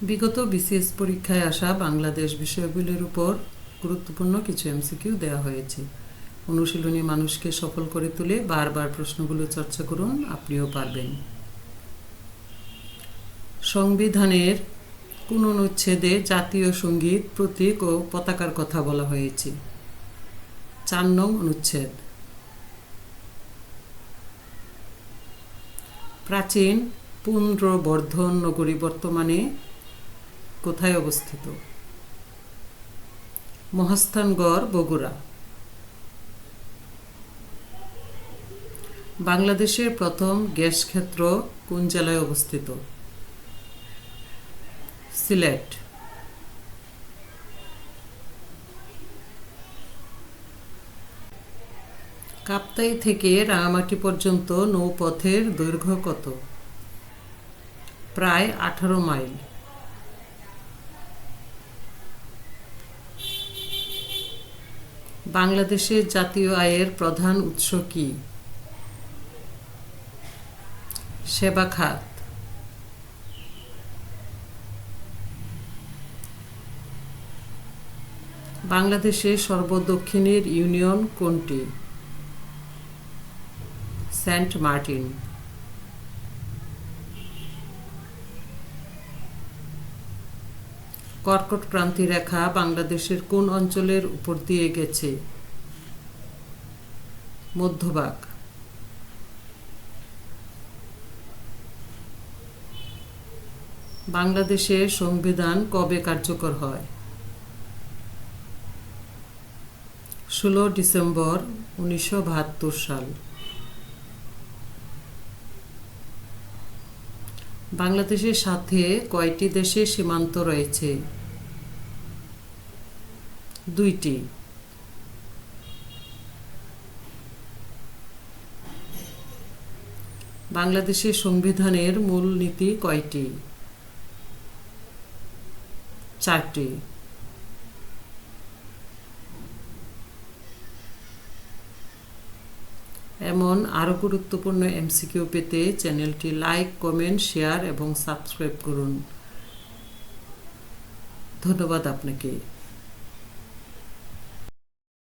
বিগত বিসিএস পরীক্ষায় আসা বাংলাদেশ বিষয়গুলির উপর গুরুত্বপূর্ণ কিছু এমসিকিউ দেওয়া হয়েছে। অনুশীলনী মানুষকে সফল করে তুলে বারবার প্রশ্নগুলো চর্চা করুন, আপনিও পারবেন। সংবিধানের কোন অনুচ্ছেদে জাতীয় সঙ্গীত, প্রতীক ও পতাকার কথা বলা হয়েছে? 4 নং অনুচ্ছেদ। প্রাচীন পুন্ড্রবর্ধন নগরী বর্তমানে কোথায় অবস্থিত? মহাস্থানগড়, বগুড়া। বাংলাদেশের প্রথম গ্যাস ক্ষেত্র কোন জেলায় অবস্থিত? সিলেট। কাপ্তাই থেকে রাঙামাটি পর্যন্ত নৌপথের দৈর্ঘ্য কত? প্রায় 18 মাইল। বাংলাদেশের জাতীয় আয়ের প্রধান উৎস কি? সেবা খাত। বাংলাদেশের সর্বদক্ষিণের ইউনিয়ন কোনটি? Saint Martin. কর্কট ক্রান্তি রেখা বাংলাদেশের কোন অঞ্চলের উপর দিয়ে গেছে? মধ্যভাগ। বাংলাদেশের সংবিধান কবে কার্যকর হয়? 16 ডিসেম্বর 1972 সাল। বাংলাদেশের সাথে কয়টি দেশের সীমান্ত রয়েছে? 2টি। বাংলাদেশের সংবিধানের মূল নীতি কয়টি? 4টি। এমন আরও গুরুত্বপূর্ণ এমসিকিউ পেতে চ্যানেলটি লাইক, কমেন্ট, শেয়ার এবং সাবস্ক্রাইব করুন। ধন্যবাদ আপনাকে।